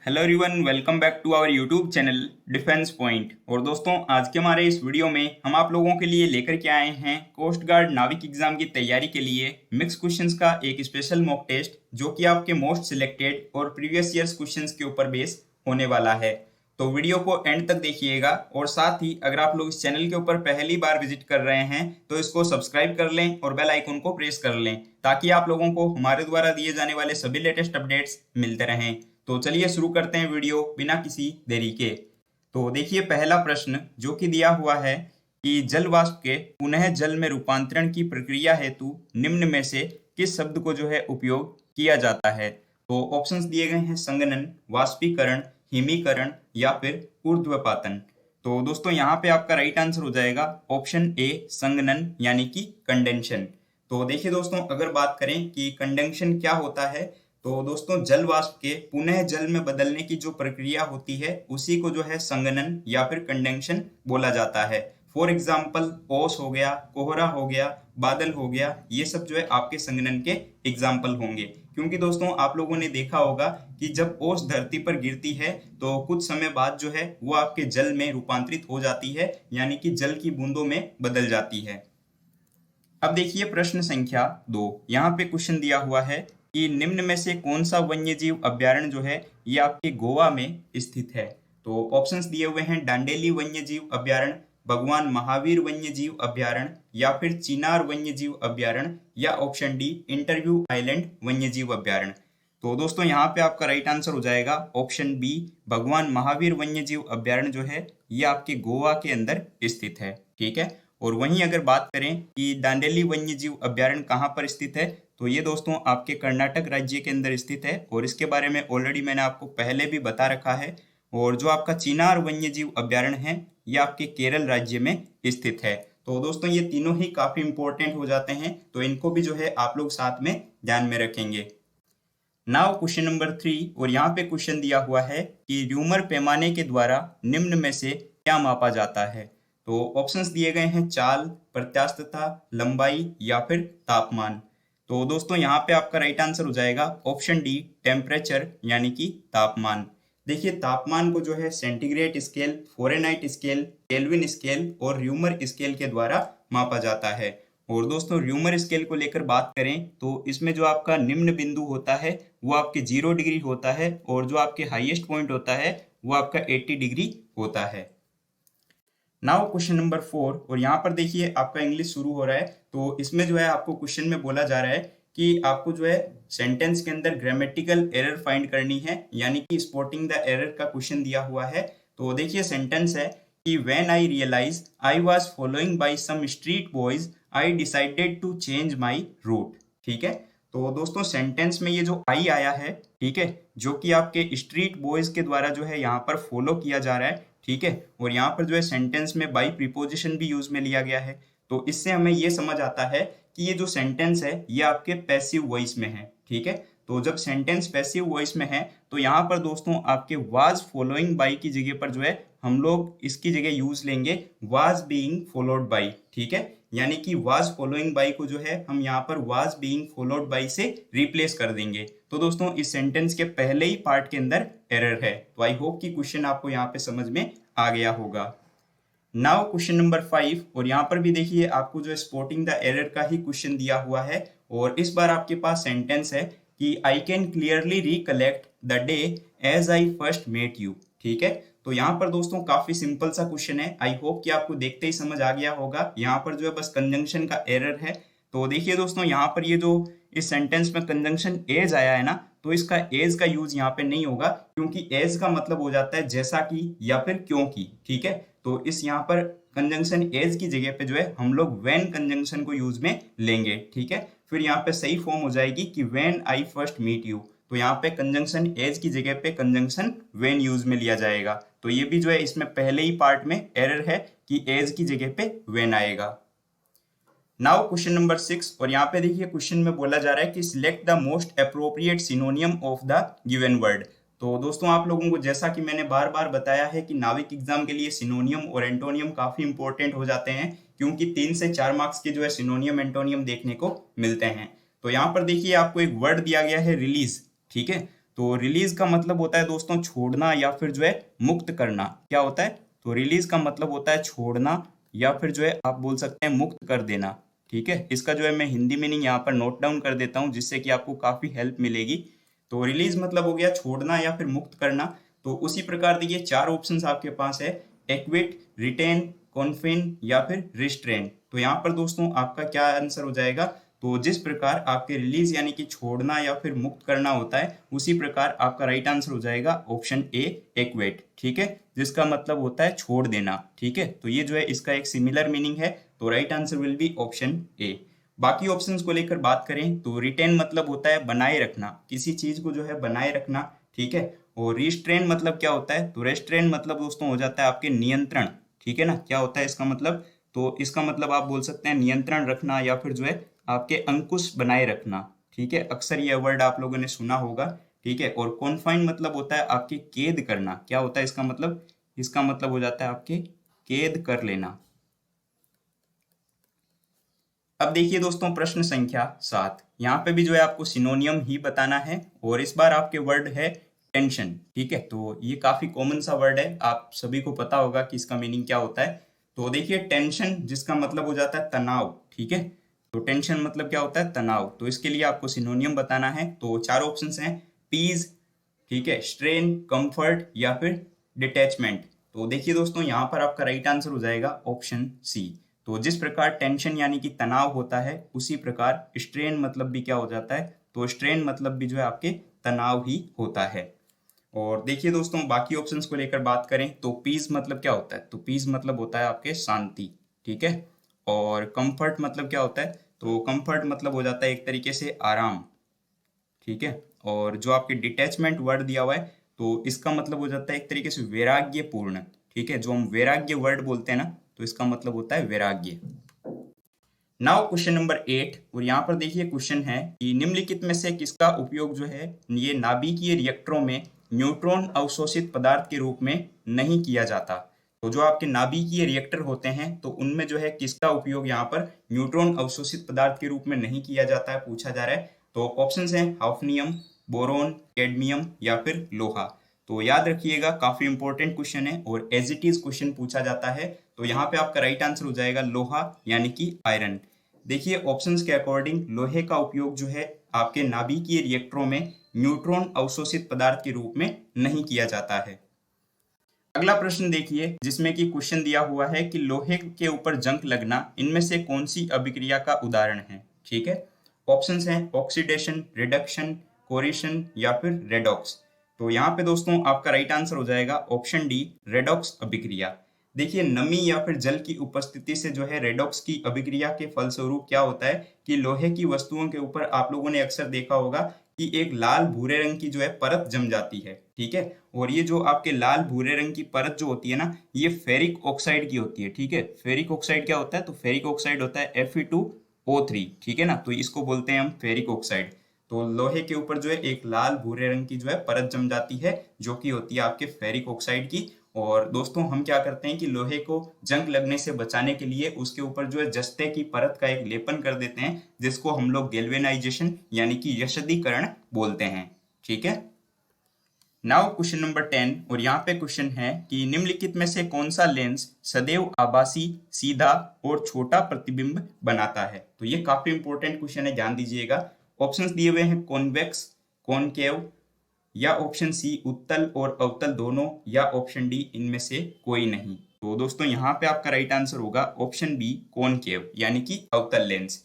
Hello everyone, welcome back to our YouTube channel defence point. और दोस्तों, आज के हमारे इस वीडियो में हम आप लोगों के लिए लेकर के आए हैं कोस्ट गार्ड नाविक एग्जाम की तैयारी के लिए मिक्स क्वेश्चंस का एक स्पेशल मॉक टेस्ट, जो कि आपके मोस्ट सिलेक्टेड और प्रीवियस ईयर्स क्वेश्चंस के ऊपर बेस होने वाला है। तो वीडियो को एंड तक देखिएगा, और साथ ही अगर आप लोग इस चैनल के ऊपर पहली बार विजिट कर रहे हैं तो इसको सब्सक्राइब कर लें और बेल आइकन को प्रेस कर लें, ताकि आप लोगों को हमारे द्वारा दिए जाने वाले सभी लेटेस्ट अपडेट्स मिलते रहें। तो चलिए शुरू करते हैं वीडियो बिना किसी देरी के। तो देखिए, पहला प्रश्न जो कि दिया हुआ है कि जल वाष्प के पुनः जल में रूपांतरण की प्रक्रिया हेतु निम्न में से किस शब्द को जो है उपयोग किया जाता है। तो ऑप्शंस दिए गए हैं संघनन, वाष्पीकरण, हिमीकरण या फिर ऊर्ध्वपातन। तो दोस्तों, यहाँ पे आपका राइट आंसर हो जाएगा ऑप्शन ए, संघनन यानी कि कंडेंशन। तो देखिए दोस्तों, अगर बात करें कि कंडेंशन क्या होता है, तो दोस्तों जल वाष्प के पुनः जल में बदलने की जो प्रक्रिया होती है उसी को जो है संघनन या फिर कंडेंशन बोला जाता है। फॉर एग्जाम्पल, ओस हो गया, कोहरा हो गया, बादल हो गया, ये सब जो है आपके संघनन के एग्जाम्पल होंगे। क्योंकि दोस्तों आप लोगों ने देखा होगा कि जब ओस धरती पर गिरती है तो कुछ समय बाद जो है वो आपके जल में रूपांतरित हो जाती है, यानी कि जल की बूंदों में बदल जाती है। अब देखिए प्रश्न संख्या 2। यहाँ पे क्वेश्चन दिया हुआ है कि निम्न में से कौन सा वन्यजीव अभ्यारण्य जो है ये आपके गोवा में स्थित है। तो ऑप्शंस दिए हुए हैं डांडेली वन्यजीव अभ्यारण्य, भगवान महावीर वन्यजीव अभ्यारण्य या फिर चिनार वन्यजीव अभ्यारण्य या ऑप्शन डी इंटरव्यू आइलैंड वन्यजीव अभ्यारण्य। तो दोस्तों यहाँ पे आपका राइट आंसर हो जाएगा ऑप्शन बी, भगवान महावीर वन्यजीव अभ्यारण्य जो है ये आपके गोवा के अंदर स्थित है। ठीक है। और वहीं अगर बात करें कि दांडेली वन्यजीव अभ्यारण्य कहाँ पर स्थित है, तो ये दोस्तों आपके कर्नाटक राज्य के अंदर स्थित है, और इसके बारे में ऑलरेडी मैंने आपको पहले भी बता रखा है। और जो आपका चिनार वन्यजीव अभ्यारण्य है ये आपके केरल राज्य में स्थित है। तो दोस्तों ये तीनों ही काफी इंपॉर्टेंट हो जाते हैं, तो इनको भी जो है आप लोग साथ में ध्यान में रखेंगे। नाउ क्वेश्चन नंबर 3, और यहाँ पे क्वेश्चन दिया हुआ है कि र्यूमर पैमाने के द्वारा निम्न में से क्या मापा जाता है। तो ऑप्शंस दिए गए हैं चाल, प्रत्यास्थता, लंबाई या फिर तापमान। तो दोस्तों यहाँ पे आपका राइट आंसर हो जाएगा ऑप्शन डी, टेम्परेचर यानी कि तापमान। देखिए, तापमान को जो है centigrade scale, Fahrenheit scale, kelvin scale और र्यूमर स्केल के द्वारा मापा जाता है। और दोस्तों र्यूमर स्केल को लेकर बात करें तो इसमें जो आपका निम्न बिंदु होता है वो आपके 0 डिग्री होता है, और जो आपके हाईएस्ट पॉइंट होता है वो आपका 80 डिग्री होता है। नाउ क्वेश्चन नंबर 4, और यहाँ पर देखिए आपका इंग्लिश शुरू हो रहा है। तो इसमें जो है आपको क्वेश्चन में बोला जा रहा है कि आपको जो है सेंटेंस के अंदर ग्रामेटिकल एरर फाइंड करनी है, यानी कि स्पॉटिंग द एरर का क्वेश्चन दिया हुआ है। तो देखिए सेंटेंस है कि when I realise I was following by some street boys I decided to change my route. ठीक है। तो दोस्तों सेंटेंस में ये जो आई आया है, ठीक है, जो कि आपके स्ट्रीट बॉयज के द्वारा जो है यहाँ पर फॉलो किया जा रहा है। ठीक है। और यहाँ पर जो है सेंटेंस में बाई प्रीपोजिशन भी यूज में लिया गया है। तो इससे हमें ये समझ आता है कि ये जो सेंटेंस है ये आपके पैसिव वॉइस में है। ठीक है। तो जब सेंटेंस पैसिव वॉइस में है तो यहाँ पर दोस्तों आपके वाज फॉलोइंग बाई की जगह पर जो है हम लोग इसकी जगह यूज लेंगे वाज बीइंग फॉलोड बाई। ठीक है। यानी कि वाज फॉलोइंग बाई को जो है हम यहाँ पर वाज बीइंग फॉलोड बाई से रिप्लेस कर देंगे। तो दोस्तों इस सेंटेंस के पहले ही पार्ट के अंदर एरर है। तो आई होप कि क्वेश्चन आपको यहाँ पे समझ में आ गया होगा। नाउ क्वेश्चन नंबर 5, और यहाँ पर भी देखिए आपको जो है स्पॉटिंग द एरर का ही क्वेश्चन दिया हुआ है, और इस बार आपके पास सेंटेंस है कि I can clearly recollect the day as I first met you. ठीक है। तो यहाँ पर दोस्तों काफी सिंपल सा क्वेश्चन है। आई होप कि आपको देखते ही समझ आ गया होगा। यहाँ पर जो है बस कंजंक्शन का एरर है। तो देखिए दोस्तों, यहाँ पर ये जो इस सेंटेंस में कंजंक्शन एज आया है ना, तो इसका एज का यूज यहाँ पे नहीं होगा, क्योंकि एज का मतलब हो जाता है जैसा कि या फिर क्योंकि। ठीक है। तो इस यहाँ पर कंजंक्शन एज की जगह पे जो है हम लोग व्हेन कंजंक्शन को यूज में लेंगे। ठीक है। फिर यहाँ पे सही फॉर्म हो जाएगी कि when I first meet you. तो यहाँ पे कंजंक्शन एज की जगह पे कंजंक्शन व्हेन यूज में लिया जाएगा। तो ये भी जो है इसमें पहले ही पार्ट में एरर है कि एज की जगह पे व्हेन आएगा। नाउ क्वेश्चन नंबर 6, और यहाँ पे देखिए क्वेश्चन में बोला जा रहा है कि select the most appropriate सिनोनियम of the given word. तो दोस्तों आप लोगों को जैसा कि मैंने बार बार बताया है कि नाविक एग्जाम के लिए सिनोनियम और एंटोनियम काफी इंपॉर्टेंट हो जाते हैं, क्योंकि 3 से 4 मार्क्स के जो है सिनोनियम एंटोनियम देखने को मिलते हैं। तो यहाँ पर देखिए आपको एक वर्ड दिया गया है रिलीज। ठीक है। तो रिलीज का मतलब होता है दोस्तों छोड़ना या फिर जो है मुक्त करना। क्या होता है? तो रिलीज का मतलब होता है छोड़ना या फिर जो है आप बोल सकते हैं मुक्त कर देना। ठीक है, इसका जो है मैं हिंदी मीनिंग यहाँ पर नोट डाउन कर देता हूँ जिससे कि आपको काफी हेल्प मिलेगी। तो रिलीज मतलब हो गया छोड़ना या फिर मुक्त करना। तो उसी प्रकार देखिए चार ऑप्शंस आपके पास है, एक्विट, रिटेन, कॉन्फिन या फिर रिस्ट्रेन। तो यहाँ पर दोस्तों आपका क्या आंसर हो जाएगा? तो जिस प्रकार आपके रिलीज यानी कि छोड़ना या फिर मुक्त करना होता है उसी प्रकार आपका राइट आंसर हो जाएगा ऑप्शन ए, एक्वेट। ठीक है, जिसका मतलब होता है छोड़ देना। ठीक है, तो ये जो है इसका एक सिमिलर मीनिंग है, तो right answer will be option A. बाकी ऑप्शंस को लेकर बात करें तो रिटेन मतलब होता है बनाए रखना, किसी चीज को जो है बनाए रखना। ठीक है, और रिस्ट्रेन मतलब क्या होता है? तो रेस्ट्रेन मतलब दोस्तों हो जाता है आपके नियंत्रण। ठीक है ना, क्या होता है इसका मतलब? तो इसका मतलब आप बोल सकते हैं नियंत्रण रखना या फिर जो है आपके अंकुश बनाए रखना। ठीक है, अक्सर ये वर्ड आप लोगों ने सुना होगा। ठीक है, और कॉन्फाइन मतलब होता है आपके कैद करना। क्या होता है इसका मतलब? इसका मतलब हो जाता है आपके कैद कर लेना। अब देखिए दोस्तों प्रश्न संख्या 7, यहाँ पे भी जो है आपको सिनोनियम ही बताना है और इस बार आपके वर्ड है टेंशन। ठीक है, तो ये काफी कॉमन सा वर्ड है, आप सभी को पता होगा कि इसका मीनिंग क्या होता है। तो देखिए टेंशन जिसका मतलब हो जाता है तनाव। ठीक है, तो टेंशन मतलब क्या होता है? तनाव। तो इसके लिए आपको सिनोनियम बताना है। तो चार ऑप्शंस हैं, पीस, ठीक है, स्ट्रेन, कंफर्ट या फिर डिटैचमेंट। तो देखिए दोस्तों यहाँ पर आपका राइट आंसर हो जाएगा ऑप्शन सी। तो जिस प्रकार टेंशन यानी कि तनाव होता है उसी प्रकार स्ट्रेन मतलब भी क्या हो जाता है? तो स्ट्रेन मतलब भी जो है आपके तनाव ही होता है। और देखिए दोस्तों बाकी ऑप्शंस को लेकर बात करें तो पीस मतलब क्या होता है? तो पीस मतलब होता है आपके शांति। ठीक है, और कंफर्ट मतलब क्या होता है? तो कंफर्ट मतलब हो जाता है एक तरीके से आराम। ठीक है, और जो आपके डिटैचमेंट वर्ड दिया हुआ है तो इसका मतलब हो जाता है एक तरीके से वैराग्यपूर्ण। ठीक है, जो हम वैराग्य वर्ड बोलते हैं ना, तो इसका मतलब होता है वैराग्य। नाउ क्वेश्चन नंबर 8, और यहाँ पर देखिए क्वेश्चन है कि निम्नलिखित में से किसका उपयोग जो है ये नाभिकीय रिएक्टरों में न्यूट्रॉन अवशोषित पदार्थ के रूप में नहीं किया जाता। तो जो आपके नाभिकीय रिएक्टर होते हैं तो उनमें जो है किसका उपयोग यहाँ पर न्यूट्रॉन अवशोषित पदार्थ के रूप में नहीं किया जाता है, पूछा जा रहा है। तो ऑप्शंस हैं हाफनियम, बोरोन, कैडमियम या फिर लोहा। तो याद रखिएगा काफी इंपॉर्टेंट क्वेश्चन है और एज इट इज क्वेश्चन पूछा जाता है। तो यहाँ पे आपका राइट आंसर हो जाएगा लोहा यानी कि आयरन। देखिए ऑप्शंस के अकॉर्डिंग लोहे का उपयोग जो है आपके नाभिकीय रिएक्टरों में न्यूट्रॉन अवशोषित पदार्थ के रूप में नहीं किया जाता है। अगला प्रश्न देखिए जिसमें कि क्वेश्चन दिया हुआ है कि लोहे के ऊपर जंग लगना इनमें से कौन सी अभिक्रिया का उदाहरण है। ठीक है, ऑप्शंस हैं ऑक्सीडेशन, रिडक्शन, कोरिशन या फिर रेडॉक्स। तो यहाँ पे दोस्तों आपका राइट आंसर हो जाएगा ऑप्शन डी, रेडॉक्स अभिक्रिया। देखिए नमी या फिर जल की उपस्थिति से जो है रेडॉक्स की अभिक्रिया के फलस्वरूप क्या होता है कि लोहे की वस्तुओं के ऊपर आप लोगों ने अक्सर देखा होगा कि एक लाल भूरे रंग की जो है परत जम जाती है। ठीक है, और ये जो आपके लाल भूरे रंग की परत जो होती है ना, ये फेरिक ऑक्साइड की होती है। ठीक है, फेरिक ऑक्साइड क्या होता है? तो फेरिक ऑक्साइड होता है Fe2O3। ठीक है ना, तो इसको बोलते हैं हम फेरिक ऑक्साइड। तो लोहे के ऊपर जो है एक लाल भूरे रंग की जो है परत जम जाती है जो कि होती है आपके फेरिक ऑक्साइड की। और दोस्तों हम क्या करते हैं कि लोहे को जंग लगने से बचाने के लिए उसके ऊपर जो है जस्ते की परत का एक लेपन कर देते हैं जिसको हम लोग गैल्वेनाइजेशन यानी कि यशदीकरण बोलते हैं। ठीक है, नाउ क्वेश्चन नंबर 10, और यहाँ पे क्वेश्चन है कि निम्नलिखित में से कौन सा लेंस सदैव आभासी, सीधा और छोटा प्रतिबिंब बनाता है। तो ये काफी इंपॉर्टेंट क्वेश्चन है, ध्यान दीजिएगा। ऑप्शंस दिए हुए हैं कॉन्वेक्स, कॉनकेव या ऑप्शन सी उत्तल और अवतल दोनों या ऑप्शन डी इनमें से कोई नहीं। तो दोस्तों यहाँ पे आपका राइट आंसर होगा ऑप्शन बी, कॉनकेव यानी कि अवतल लेंस।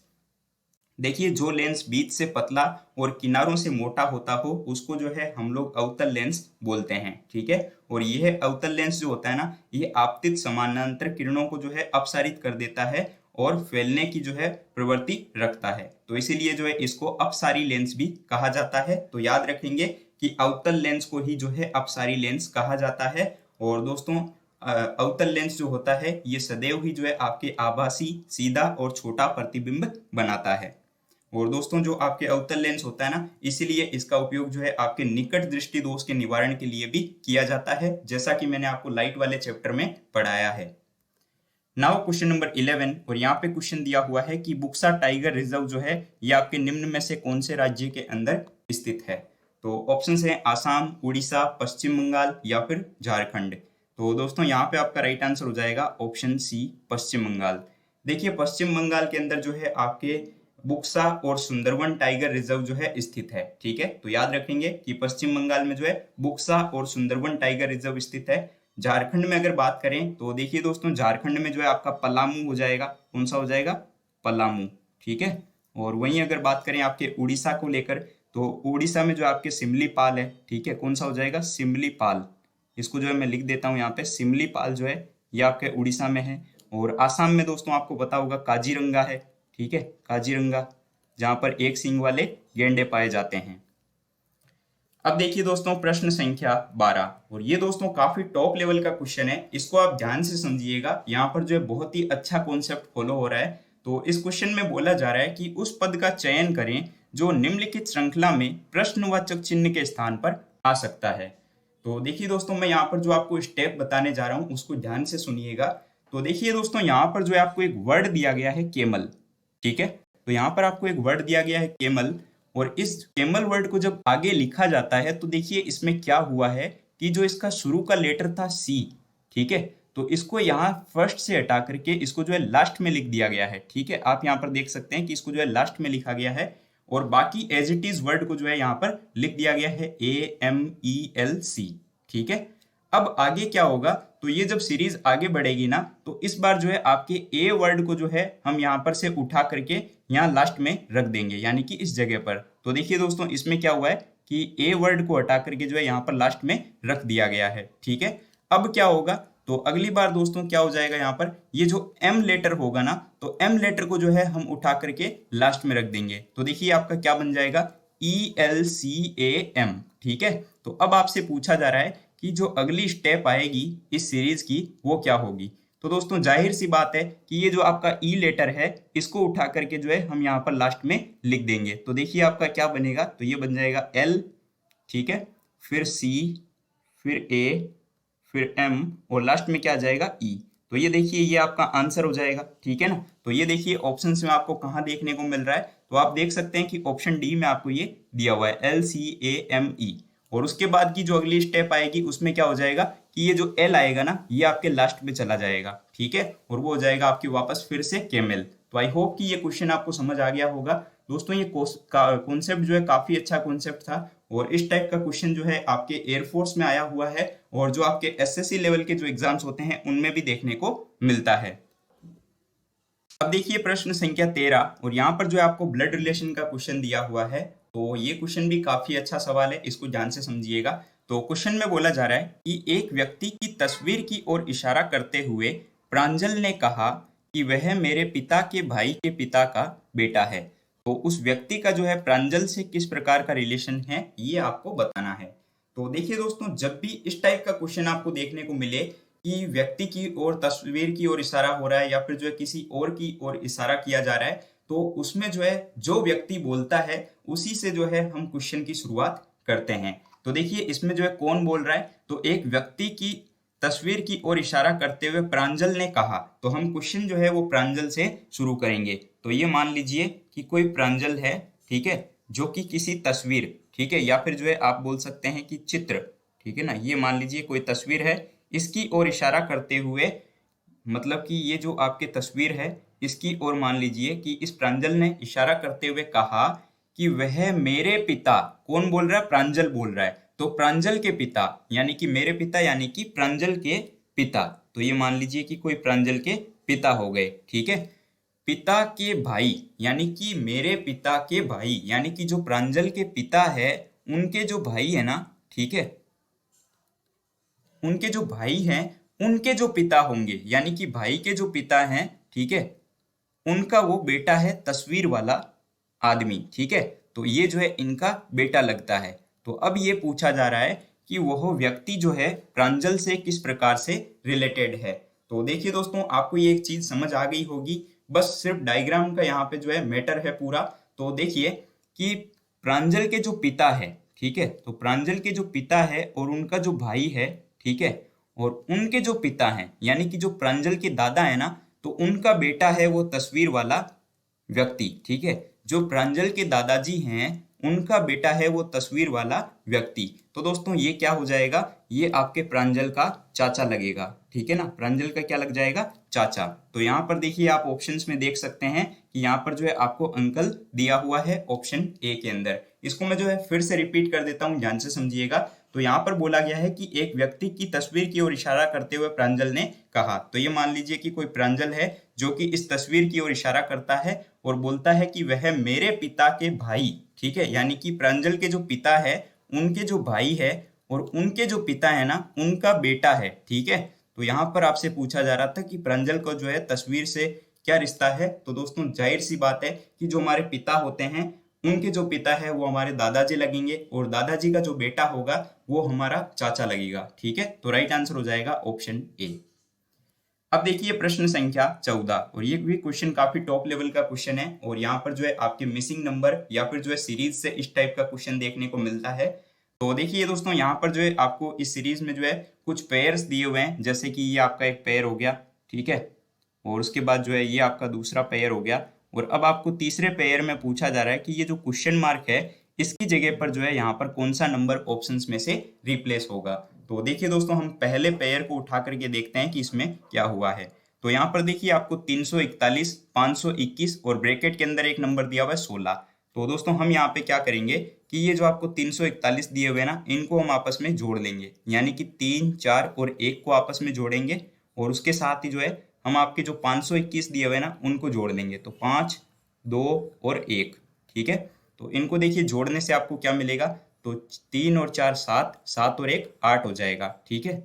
देखिए जो लेंस बीच से पतला और किनारों से मोटा होता हो उसको जो है हम लोग अवतल लेंस बोलते हैं। ठीक है, और यह अवतल लेंस जो होता है ना, ये आपतित समानांतर किरणों को जो है अपसारित कर देता है और फैलने की जो है प्रवृत्ति रखता है। तो इसीलिए जो है इसको अपसारी लेंस भी कहा जाता है। तो याद रखेंगे कि अवतल लेंस को ही जो है अपसारी लेंस कहा जाता है। और दोस्तों अवतल लेंस जो होता है ये सदैव ही जो है आपके आभासी, सीधा और छोटा प्रतिबिंब बनाता है। और दोस्तों जो आपके अवतल लेंस होता है ना, इसीलिए इसका उपयोग जो है आपके निकट दृष्टि दोष के निवारण के लिए भी किया जाता है, जैसा कि मैंने आपको लाइट वाले चैप्टर में पढ़ाया है। नाउ क्वेश्चन नंबर 11, और यहाँ पे क्वेश्चन दिया हुआ है कि बुक्सा टाइगर रिजर्व जो है ये आपके निम्न में से कौन से राज्य के अंदर स्थित है। तो ऑप्शन है आसाम, उड़ीसा, पश्चिम बंगाल या फिर झारखंड। तो दोस्तों यहाँ पे आपका राइट आंसर हो जाएगा ऑप्शन सी, पश्चिम बंगाल। देखिए पश्चिम बंगाल के अंदर जो है आपके बुक्सा और सुंदरवन टाइगर रिजर्व जो है स्थित है। ठीक है, तो याद रखेंगे कि पश्चिम बंगाल में जो है बुक्सा और सुंदरवन टाइगर रिजर्व स्थित है। झारखंड में अगर बात करें तो देखिए दोस्तों, झारखंड में जो है आपका पलामू हो जाएगा। कौन सा हो जाएगा? पलामू। ठीक है, और वहीं अगर बात करें आपके उड़ीसा को लेकर, तो उड़ीसा में जो आपके सिमलीपाल है। ठीक है, कौन सा हो जाएगा? सिमलीपाल। इसको जो है मैं लिख देता हूँ यहाँ पे, सिमलीपाल जो है ये आपके उड़ीसा में है। और आसाम में दोस्तों आपको पता होगा काजीरंगा है। ठीक है, काजीरंगा, जहां पर एक सींग वाले गैंडे पाए जाते हैं। अब देखिए दोस्तों प्रश्न संख्या 12, और ये दोस्तों काफी टॉप लेवल का क्वेश्चन है, इसको आप ध्यान से समझिएगा। यहाँ पर जो है बहुत ही अच्छा कॉन्सेप्ट फॉलो हो रहा है। तो इस क्वेश्चन में बोला जा रहा है कि उस पद का चयन करें जो निम्नलिखित श्रृंखला में प्रश्नवाचक चिन्ह के स्थान पर आ सकता है। तो देखिए दोस्तों, मैं यहाँ पर जो आपको स्टेप बताने जा रहा हूँ उसको ध्यान से सुनिएगा। तो देखिए दोस्तों, यहाँ पर जो है आपको एक वर्ड दिया गया है केमल। ठीक है, तो यहाँ पर आपको एक वर्ड दिया गया है केमल, और इस केमल वर्ड को जब आगे लिखा जाता है तो देखिए इसमें क्या हुआ है कि जो इसका शुरू का लेटर था सी, ठीक है, तो इसको यहाँ फर्स्ट से हटा करके इसको जो है लास्ट में लिख दिया गया है। ठीक है, आप यहाँ पर देख सकते हैं कि इसको जो है लास्ट में लिखा गया है, और बाकी एज इट इज वर्ड को जो है यहाँ पर लिख दिया गया है AMELC। ठीक है, अब आगे क्या होगा, तो ये जब सीरीज आगे बढ़ेगी ना, तो इस बार जो है आपके ए वर्ड को जो है हम यहाँ पर से उठा करके यहाँ लास्ट में रख देंगे, यानी कि इस जगह पर। तो देखिए दोस्तों, इसमें क्या हुआ है कि ए वर्ड को हटा करके जो है यहाँ पर लास्ट में रख दिया गया है। ठीक है, अब क्या होगा, तो अगली बार दोस्तों क्या हो जाएगा, यहाँ पर ये जो एम लेटर होगा ना, तो एम लेटर को जो है हम उठा करके लास्ट में रख देंगे। तो देखिए आपका क्या बन जाएगा, ELCAM। ठीक है, तो अब आपसे पूछा जा रहा है कि जो अगली स्टेप आएगी इस सीरीज की वो क्या होगी। तो दोस्तों जाहिर सी बात है कि ये जो आपका ई लेटर है इसको उठा करके जो है हम यहाँ पर लास्ट में लिख देंगे। तो देखिए आपका क्या बनेगा, तो ये बन जाएगा L, ठीक है, फिर C, फिर A, फिर M, और लास्ट में क्या आ जाएगा E। तो ये देखिए ये आपका आंसर हो जाएगा। ठीक है ना, तो ये देखिए ऑप्शन में आपको कहाँ देखने को मिल रहा है, तो आप देख सकते हैं कि ऑप्शन डी में आपको ये दिया हुआ है LCAME। और उसके बाद की जो अगली स्टेप आएगी उसमें क्या हो जाएगा कि ये जो एल आएगा ना, ये आपके लास्ट में चला जाएगा। ठीक है, और वो हो जाएगा आपके वापस फिर से केमल। तो आई होप कि ये क्वेश्चन आपको समझ आ गया होगा। दोस्तों ये कॉन्सेप्ट जो है काफी अच्छा कॉन्सेप्ट था, और इस टाइप का क्वेश्चन जो है आपके एयरफोर्स में आया हुआ है, और जो आपके SSC लेवल के जो एग्जाम्स होते हैं उनमें भी देखने को मिलता है। अब देखिए प्रश्न संख्या 13, और यहाँ पर जो है आपको ब्लड रिलेशन का क्वेश्चन दिया हुआ है। तो ये क्वेश्चन भी काफी अच्छा सवाल है, इसको ध्यान से समझिएगा। तो क्वेश्चन में बोला जा रहा है कि एक व्यक्ति की तस्वीर की ओर इशारा करते हुए प्रांजल ने कहा कि वह मेरे पिता के भाई के पिता का बेटा है। तो उस व्यक्ति का जो है प्रांजल से किस प्रकार का रिलेशन है ये आपको बताना है। तो देखिए दोस्तों, जब भी इस टाइप का क्वेश्चन आपको देखने को मिले कि व्यक्ति की ओर, तस्वीर की ओर इशारा हो रहा है या फिर जो है किसी और की ओर इशारा किया जा रहा है, तो उसमें जो है जो व्यक्ति बोलता है उसी से जो है हम क्वेश्चन की शुरुआत करते हैं। तो देखिए इसमें जो है कौन बोल रहा है, तो एक व्यक्ति की तस्वीर की ओर इशारा करते हुए प्रांजल ने कहा, तो हम क्वेश्चन जो है वो प्रांजल से शुरू करेंगे। तो ये मान लीजिए कि कोई प्रांजल है, ठीक है, जो कि किसी तस्वीर, ठीक है, या फिर जो है आप बोल सकते हैं कि चित्र, ठीक है ना, ये मान लीजिए कोई तस्वीर है, इसकी ओर इशारा करते हुए, मतलब कि ये जो आपकी तस्वीर है इसकी ओर मान लीजिए कि इस प्रांजल ने इशारा करते हुए कहा कि वह मेरे पिता, कौन बोल रहा है, प्रांजल बोल रहा है, तो प्रांजल के पिता, यानी कि मेरे पिता यानी कि प्रांजल के पिता, तो ये मान लीजिए कि कोई प्रांजल के पिता हो गए। ठीक है, पिता के भाई यानी कि मेरे पिता के भाई, यानी कि जो प्रांजल के पिता है उनके जो भाई है ना, ठीक है, उनके जो भाई हैं उनके जो पिता होंगे, यानी कि भाई के जो पिता हैं, ठीक है, उनका वो बेटा है तस्वीर वाला आदमी। ठीक है, तो ये जो है इनका बेटा लगता है। तो अब ये पूछा जा रहा है कि वह व्यक्ति जो है प्रांजल से किस प्रकार से रिलेटेड है। तो देखिए दोस्तों, आपको ये एक चीज समझ आ गई होगी, बस सिर्फ डायग्राम का यहाँ पे जो है मैटर है पूरा। तो देखिए कि प्रांजल के जो पिता है, ठीक है, तो प्रांजल के जो पिता है और उनका जो भाई है, ठीक है, और उनके जो पिता हैं यानी कि जो प्रांजल के दादा है ना, तो उनका बेटा है वो तस्वीर वाला व्यक्ति। ठीक है, जो प्रांजल के दादाजी हैं उनका बेटा है वो तस्वीर वाला व्यक्ति। तो दोस्तों ये क्या हो जाएगा, ये आपके प्रांजल का चाचा लगेगा, ठीक है ना। प्रांजल का क्या लग जाएगा, चाचा। तो यहाँ पर देखिए आप ऑप्शंस में देख सकते हैं कि यहाँ पर जो है आपको अंकल दिया हुआ है ऑप्शन ए के अंदर। इसको मैं जो है फिर से रिपीट कर देता हूँ, ध्यान से समझिएगा। तो यहाँ पर बोला गया है कि एक व्यक्ति की तस्वीर की ओर इशारा करते हुए प्रांजल ने कहा। तो ये मान लीजिए कि कोई प्रांजल है जो कि इस तस्वीर की ओर इशारा करता है और बोलता है कि वह मेरे पिता के भाई, ठीक है, यानी कि प्रांजल के जो पिता है उनके जो भाई है और उनके जो पिता है ना उनका बेटा है, ठीक है। तो यहाँ पर आपसे पूछा जा रहा था कि प्रांजल को जो है तस्वीर से क्या रिश्ता है। तो दोस्तों जाहिर सी बात है कि जो हमारे पिता होते हैं उनके जो पिता है वो हमारे दादाजी लगेंगे और दादाजी का जो बेटा होगा वो हमारा चाचा लगेगा, ठीक है। तो राइट आंसर हो जाएगा ऑप्शन ए। अब देखिए प्रश्न संख्या 14, और ये भी क्वेश्चन काफी टॉप लेवल का क्वेश्चन है और यहाँ पर जो है आपके मिसिंग नंबर या फिर जो है सीरीज से इस टाइप का क्वेश्चन देखने को मिलता है। तो देखिए दोस्तों यहाँ पर जो है आपको इस सीरीज में जो है कुछ पेयर्स दिए हुए हैं, जैसे कि ये आपका एक पेयर हो गया, ठीक है, और उसके बाद जो है ये आपका दूसरा पेयर हो गया। और अब आपको तीसरे पेयर में पूछा जा रहा है कि ये जो क्वेश्चन मार्क है इसकी जगह पर जो है यहाँ पर कौन सा नंबर ऑप्शंस में से रिप्लेस होगा। तो देखिए दोस्तों हम पहले पेयर को उठा करके देखते हैं कि इसमें क्या हुआ है। तो यहाँ पर देखिए आपको 341, 521 और ब्रैकेट के अंदर एक नंबर दिया हुआ है 16। तो दोस्तों हम यहाँ पे क्या करेंगे कि ये जो आपको 341 दिए हुए ना इनको हम आपस में जोड़ लेंगे, यानी कि 3, 4 और 1 को आपस में जोड़ेंगे और उसके साथ ही जो है हम आपके जो 521 दिए हुए ना उनको जोड़ लेंगे। तो 5, 2 और 1, ठीक है। तो इनको देखिए जोड़ने से आपको क्या मिलेगा, तो 3 और 4 7, 7 और 1 8 हो जाएगा, ठीक है।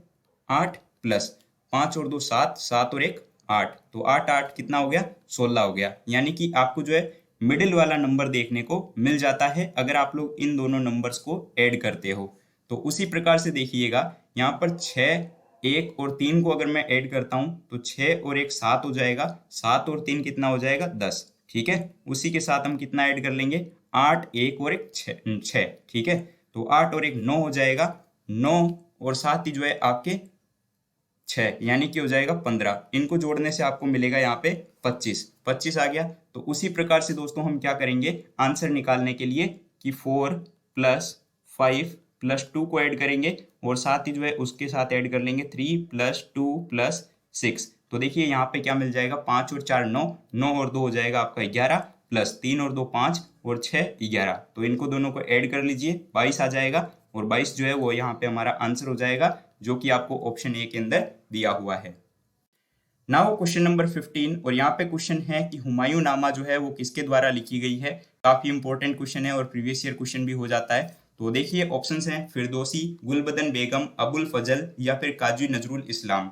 8 प्लस 5 और 2 7, 7 और 1 8, तो 8 8 कितना हो गया, 16 हो गया। यानी कि आपको जो है मिडिल वाला नंबर देखने को मिल जाता है अगर आप लोग इन दोनों नंबर्स को ऐड करते हो। तो उसी प्रकार से देखिएगा यहाँ पर 6, 1 और 3 को अगर मैं ऐड करता हूँ तो 6 और 1 7 हो जाएगा, 7 और 3 कितना हो जाएगा, 10, ठीक है। उसी के साथ हम कितना ऐड कर लेंगे, 8, 1 और 1 6, ठीक है। तो 8 और 1 9 हो जाएगा, 9 और साथ ही जो है आपके 6, यानी कि हो जाएगा 15। इनको जोड़ने से आपको मिलेगा यहाँ पे 25, 25 आ गया। तो उसी प्रकार से दोस्तों हम क्या करेंगे आंसर निकालने के लिए कि 4 + 5 + 2 को ऐड करेंगे और साथ ही जो है उसके साथ ऐड कर लेंगे 3 + 2 + 6। तो देखिए यहाँ पे क्या मिल जाएगा, 5 और 4 9, 9 और 2 हो जाएगा आपका 11, प्लस 3 और 2 5 और 6 11। तो इनको दोनों को ऐड कर लीजिए, 22 आ जाएगा और 22 जो है वो यहाँ पे हमारा आंसर हो जाएगा जो कि आपको ऑप्शन ए के अंदर दिया हुआ है। नाउ क्वेश्चन नंबर 15, और यहाँ पे क्वेश्चन है कि हुमायूं नामा जो है वो किसके द्वारा लिखी गई है। काफी इंपॉर्टेंट क्वेश्चन है और प्रीवियस ईयर क्वेश्चन भी हो जाता है। तो देखिए ऑप्शंस हैं फिरदौसी, गुलबदन बेगम, अबुल फजल या फिर काजी नजरुल इस्लाम।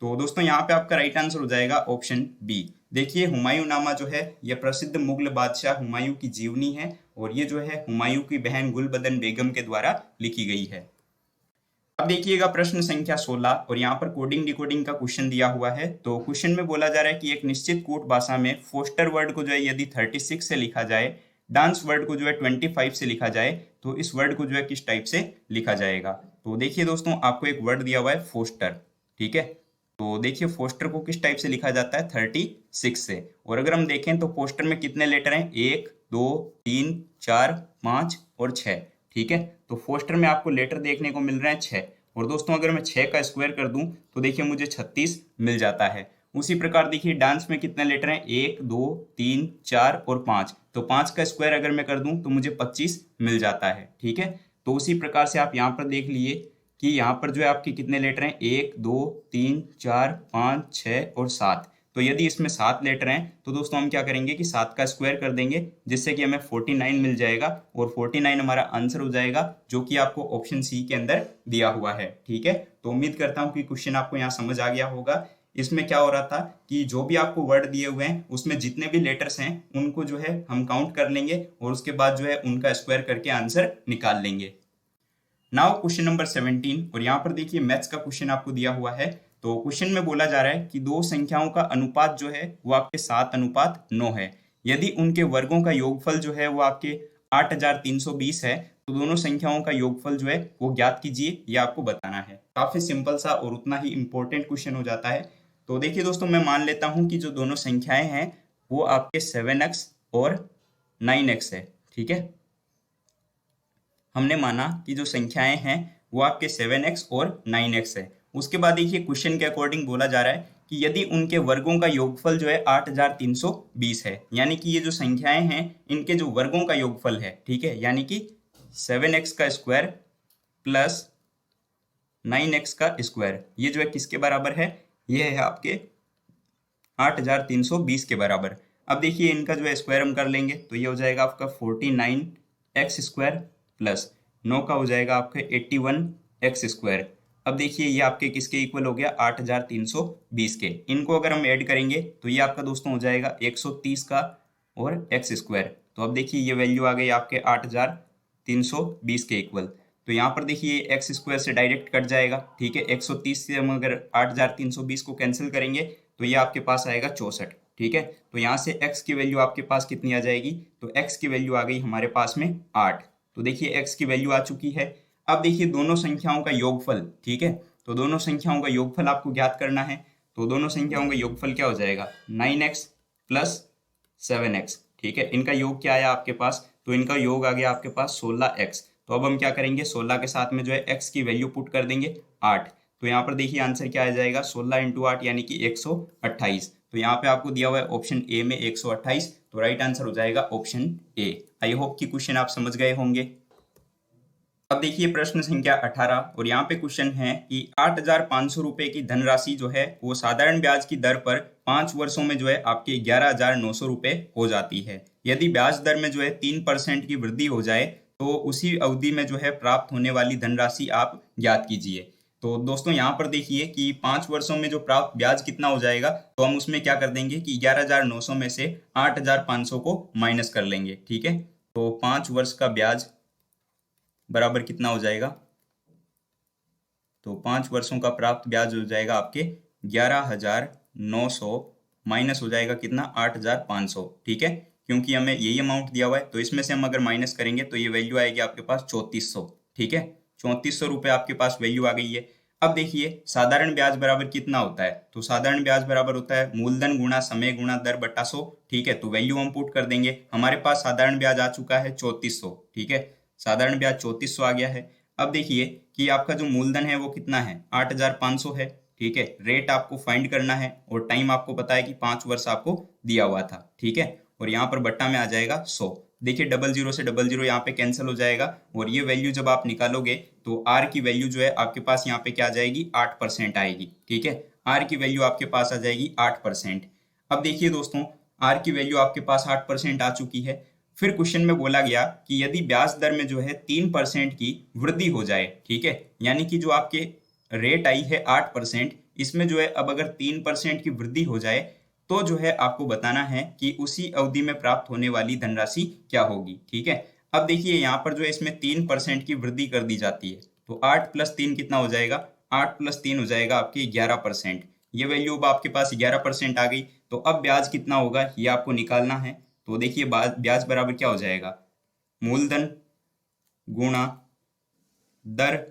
तो दोस्तों यहाँ पे आपका राइट आंसर हो जाएगा ऑप्शन बी। देखिए हुमायूं नामा जो है यह प्रसिद्ध मुगल बादशाह हुमायूं की जीवनी है और ये जो है हुमायूं की बहन गुलबदन बेगम के द्वारा लिखी गई है। अब देखिएगा प्रश्न संख्या 16, और यहाँ पर कोडिंग डिकोडिंग का क्वेश्चन दिया हुआ है। तो क्वेश्चन में बोला जा रहा है कि एक निश्चित कूट भाषा में फोस्टर वर्ड को जो है यदि 36 से लिखा जाए, डांस वर्ड को जो है 25 से लिखा जाए, तो इस वर्ड को जो है किस टाइप से लिखा जाएगा। तो देखिए दोस्तों आपको एक वर्ड दिया हुआ है फोस्टर, ठीक है। तो देखिए फोस्टर को किस टाइप से लिखा जाता है, 36 से। और अगर हम देखें तो पोस्टर में कितने लेटर हैं, 1 2 3 4 5 और 6, ठीक है। तो फोस्टर में आपको लेटर देखने को मिल रहे हैं 6, और दोस्तों अगर मैं 6 का स्क्वायर कर दूं तो देखिए मुझे 36 मिल जाता है। उसी प्रकार देखिए डांस में कितने लेटर हैं, 1 2 3 4 और 5, तो 5 का स्क्वायर अगर मैं कर दूं तो मुझे 25 मिल जाता है, ठीक है। तो उसी प्रकार से आप यहाँ पर देख लिए कि यहाँ पर जो है आपके कितने लेटर हैं, 1 2 3 4 5 6 और 7। तो यदि इसमें 7 लेटर हैं तो दोस्तों हम क्या करेंगे कि 7 का स्क्वायर कर देंगे जिससे कि हमें 49 मिल जाएगा, और 49 हमारा आंसर हो जाएगा जो कि आपको ऑप्शन सी के अंदर दिया हुआ है, ठीक है। तो उम्मीद करता हूँ कि क्वेश्चन आपको यहाँ समझ आ गया होगा। इसमें क्या हो रहा था कि जो भी आपको वर्ड दिए हुए हैं उसमें जितने भी लेटर्स हैं उनको जो है हम काउंट कर लेंगे और उसके बाद जो है उनका स्क्वायर करके आंसर निकाल लेंगे। नाउ क्वेश्चन नंबर 17, और यहाँ पर देखिए मैथ्स का क्वेश्चन आपको दिया हुआ है। तो क्वेश्चन में बोला जा रहा है कि दो संख्याओं का अनुपात जो है वो आपके 7:9 है। यदि उनके वर्गों का योगफल जो है वो आपके 8320 है तो दोनों संख्याओं का योगफल जो है वो ज्ञात कीजिए, ये आपको बताना है। काफी सिंपल सा और उतना ही इंपॉर्टेंट क्वेश्चन हो जाता है। तो देखिए दोस्तों मैं मान लेता हूँ कि जो दोनों संख्याएं हैं वो आपके 7x और 9x है, ठीक है। हमने माना कि जो संख्याएं हैं वो आपके 7x और 9x है। उसके बाद देखिए क्वेश्चन के अकॉर्डिंग बोला जा रहा है कि यदि उनके वर्गों का योगफल जो है 8320 है, यानी कि ये जो संख्याएं हैं इनके जो वर्गों का योगफल है, ठीक है, यानी कि 7x का स्क्वायर प्लस 9x का स्क्वायर, ये जो है किसके बराबर है, ये है आपके 8320 के बराबर। अब देखिए इनका जो है स्क्वायर हम कर लेंगे तो ये हो जाएगा आपका 49x स्क्वायर प्लस 9 का हो जाएगा आपका 81x स्क्वायर। अब देखिए ये आपके किसके इक्वल हो गया, 8320 के। इनको अगर हम ऐड करेंगे तो ये आपका दोस्तों हो जाएगा 130 का और x स्क्वायर। तो अब देखिए ये वैल्यू आ गई आपके 8320 के इक्वल। तो यहाँ पर देखिए एक्स स्क्वायर से डायरेक्ट कट जाएगा, ठीक है। 130 से हम अगर 8320 को कैंसिल करेंगे तो ये आपके पास आएगा 64, ठीक है। तो यहाँ से x की वैल्यू आपके पास कितनी आ जाएगी, तो x की वैल्यू आ गई हमारे पास में 8। तो देखिए x की वैल्यू आ चुकी है। अब देखिए दोनों संख्याओं का योगफल, ठीक है, तो दोनों संख्याओं का योगफल आपको ज्ञात करना है। तो दोनों संख्याओं का योगफल क्या हो जाएगा, 9x प्लस 7x, ठीक है। इनका योग क्या आया आपके पास, तो इनका योग आ गया आपके पास 16x। तो अब हम क्या करेंगे, 16 के साथ में जो है x की वैल्यू पुट कर देंगे 8। तो यहाँ पर देखिए आंसर क्या आ जाएगा, 16 इंटू 8 यानी कि 128। तो यहाँ पे आपको दिया हुआ है ऑप्शन ए में 128, तो राइट आंसर हो जाएगा ऑप्शन ए। आई होप कि क्वेश्चन आप समझ गए होंगे। अब देखिए प्रश्न संख्या 18 और यहाँ पे क्वेश्चन है कि 8500 रुपए की धनराशि जो है वो साधारण ब्याज की दर पर 5 वर्षों में जो है आपके 11,900 रुपए हो जाती है। यदि ब्याज दर में जो है 3% की वृद्धि हो जाए तो उसी अवधि में जो है प्राप्त होने वाली धनराशि आप ज्ञात कीजिए। तो दोस्तों यहाँ पर देखिए कि 5 वर्षों में जो प्राप्त ब्याज कितना हो जाएगा, तो हम उसमें क्या कर देंगे कि 11,900 में से 8,500 को माइनस कर लेंगे, ठीक है। तो 5 वर्ष का ब्याज बराबर कितना हो जाएगा, तो 5 वर्षों का प्राप्त ब्याज हो जाएगा आपके 11,900 माइनस हो जाएगा कितना, 8,500, ठीक है। क्योंकि हमें यही अमाउंट दिया हुआ है तो इसमें से हम अगर माइनस करेंगे तो ये वैल्यू आएगी आपके पास 3400, ठीक है। 3400 रुपये आपके पास वैल्यू आ गई है। अब देखिए साधारण ब्याज बराबर कितना होता है, तो साधारण ब्याज बराबर होता है मूलधन गुणा समय गुणा दर बटा 100, ठीक है। तो वैल्यू हम पुट कर देंगे, हमारे पास साधारण ब्याज आ चुका है 3400, ठीक है। साधारण ब्याज 3400 आ गया है। अब देखिए कि आपका जो मूलधन है वो कितना है, 8500 है, ठीक है। रेट आपको फाइंड करना है और टाइम आपको पता है कि 5 वर्ष आपको दिया हुआ था, ठीक है। और यहाँ पर बट्टा में आ जाएगा 100। देखिए 00 से 00 यहाँ पे कैंसिल हो जाएगा और ये वैल्यू जब आप निकालोगे तो आर की वैल्यू जो है आपके पास यहाँ पे क्या आ जाएगी, 8% आएगी, ठीक है। आर की वैल्यू आपके पास आ जाएगी 8%। अब देखिए दोस्तों आर की वैल्यू आपके पास 8% आ चुकी है। फिर क्वेश्चन में बोला गया कि यदि ब्याज दर में जो है 3% की वृद्धि हो जाए, ठीक है, यानी कि जो आपके रेट आई है 8%, इसमें जो है अब अगर 3% की वृद्धि हो जाए तो जो है आपको बताना है कि उसी अवधि में प्राप्त होने वाली धनराशि क्या होगी, ठीक है। अब देखिए यहाँ पर जो है इसमें 3% की वृद्धि कर दी जाती है, तो 8 प्लस 3 कितना हो जाएगा, 8 प्लस 3 हो जाएगा आपकी 11%। ये वैल्यू अब आपके पास 11% आ गई। तो अब ब्याज कितना होगा ये आपको निकालना है। तो देखिए ब्याज बराबर क्या हो जाएगा, मूलधन गुणा दर।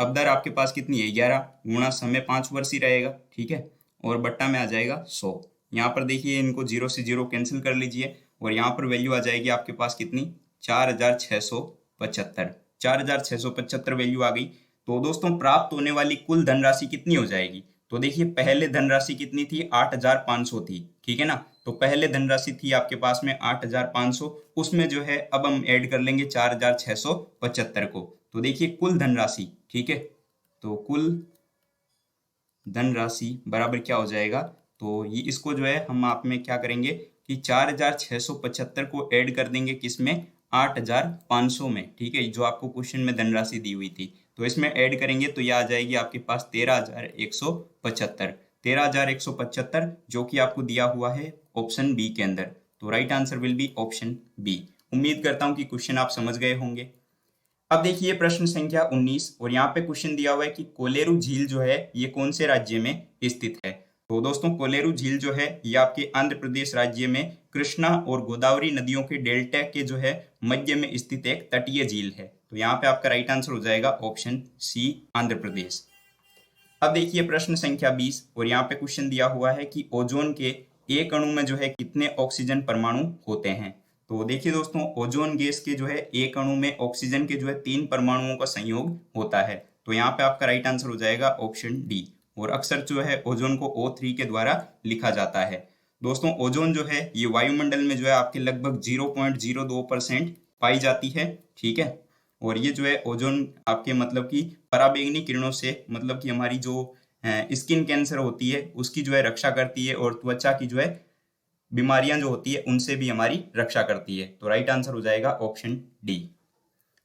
अब दर आपके पास कितनी है, 11 गुणा समय 5 वर्ष ही रहेगा, ठीक है। और बट्टा में आ जाएगा 100। यहाँ पर देखिए इनको 0 से 0 कैंसिल कर लीजिए और यहाँ पर वैल्यू आ जाएगी आपके पास कितनी, 4675। 4675 वैल्यू आ गई। तो दोस्तों प्राप्त होने वाली कुल धनराशि कितनी हो जाएगी, तो देखिए पहले धनराशि कितनी थी, 8500 थी, ठीक है ना। तो पहले धनराशि थी आपके पास में 8500, उसमें जो है अब हम ऐड कर लेंगे 4675 को। तो देखिए कुल धनराशि, ठीक है, तो कुल धनराशि बराबर क्या हो जाएगा, तो ये इसको जो है हम आप में क्या करेंगे कि 4675 को ऐड कर देंगे किसमें, 8500 में, ठीक है, जो आपको क्वेश्चन में धनराशि दी हुई थी। तो इसमें ऐड करेंगे तो यह आ जाएगी आपके पास 13,175। 13,175 जो कि आपको दिया हुआ है ऑप्शन बी के अंदर। तो right answer will be option B. उम्मीद करता हूं कि क्वेश्चन आप समझ गए होंगे। अब देखिए प्रश्न संख्या 19 और यहाँ पे क्वेश्चन दिया हुआ है कि कोलेरू झील जो है ये कौन से राज्य में स्थित है। तो दोस्तों कोलेरू झील जो है ये आपके आंध्र प्रदेश राज्य में कृष्णा और गोदावरी नदियों के डेल्टा के जो है मध्य में स्थित एक तटीय झील है। तो यहाँ पे आपका राइट आंसर हो जाएगा ऑप्शन सी, आंध्र प्रदेश। अब देखिए प्रश्न संख्या 20 और यहाँ पे क्वेश्चन दिया हुआ है कि ओजोन के एक अणु में जो है कितने ऑक्सीजन परमाणु होते हैं। तो देखिए दोस्तों, ओजोन गैस के जो है एक अणु में ऑक्सीजन के जो है 3 परमाणुओं का संयोग होता है। तो यहाँ पे आपका राइट आंसर हो जाएगा ऑप्शन डी। और अक्सर जो है ओजोन को O3 के द्वारा लिखा जाता है। दोस्तों, ओजोन जो है ये वायुमंडल में जो है आपके लगभग 0.02% पाई जाती है। ठीक है। और ये जो है ओजोन आपके मतलब कि पराबैंगनी किरणों से मतलब कि हमारी जो स्किन कैंसर होती है उसकी जो है रक्षा करती है, और त्वचा की जो है बीमारियां जो होती है उनसे भी हमारी रक्षा करती है। तो राइट आंसर हो जाएगा ऑप्शन डी।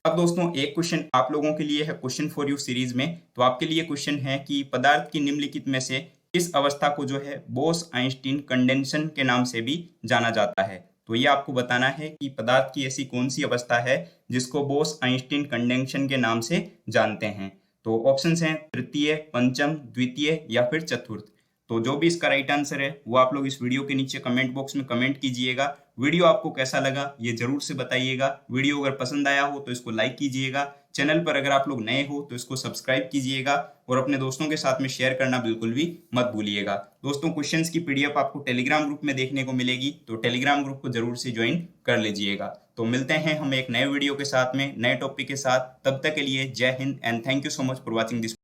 अब दोस्तों, एक क्वेश्चन आप लोगों के लिए है क्वेश्चन फॉर यू सीरीज में। तो आपके लिए क्वेश्चन है कि पदार्थ की निम्नलिखित में से किस अवस्था को जो है बोस आइंस्टीन कंडेंसन के नाम से भी जाना जाता है। तो ये आपको बताना है कि पदार्थ की ऐसी कौन सी अवस्था है जिसको बोस आइंस्टीन कंडेंसन के नाम से जानते हैं। तो ऑप्शंस हैं तृतीय, पंचम, द्वितीय या फिर चतुर्थ। तो जो भी इसका राइट आंसर है वो आप लोग इस वीडियो के नीचे कमेंट बॉक्स में कमेंट कीजिएगा। वीडियो आपको कैसा लगा ये जरूर से बताइएगा। वीडियो अगर पसंद आया हो तो इसको लाइक कीजिएगा। चैनल पर अगर आप लोग नए हो तो इसको सब्सक्राइब कीजिएगा, और अपने दोस्तों के साथ में शेयर करना बिल्कुल भी मत भूलिएगा। दोस्तों, क्वेश्चंस की पीडीएफ आपको टेलीग्राम ग्रुप में देखने को मिलेगी, तो टेलीग्राम ग्रुप को जरूर से ज्वाइन कर लीजिएगा। तो मिलते हैं हम एक नए वीडियो के साथ में, नए टॉपिक के साथ। तब तक के लिए जय Hind and thank you so much for watching this.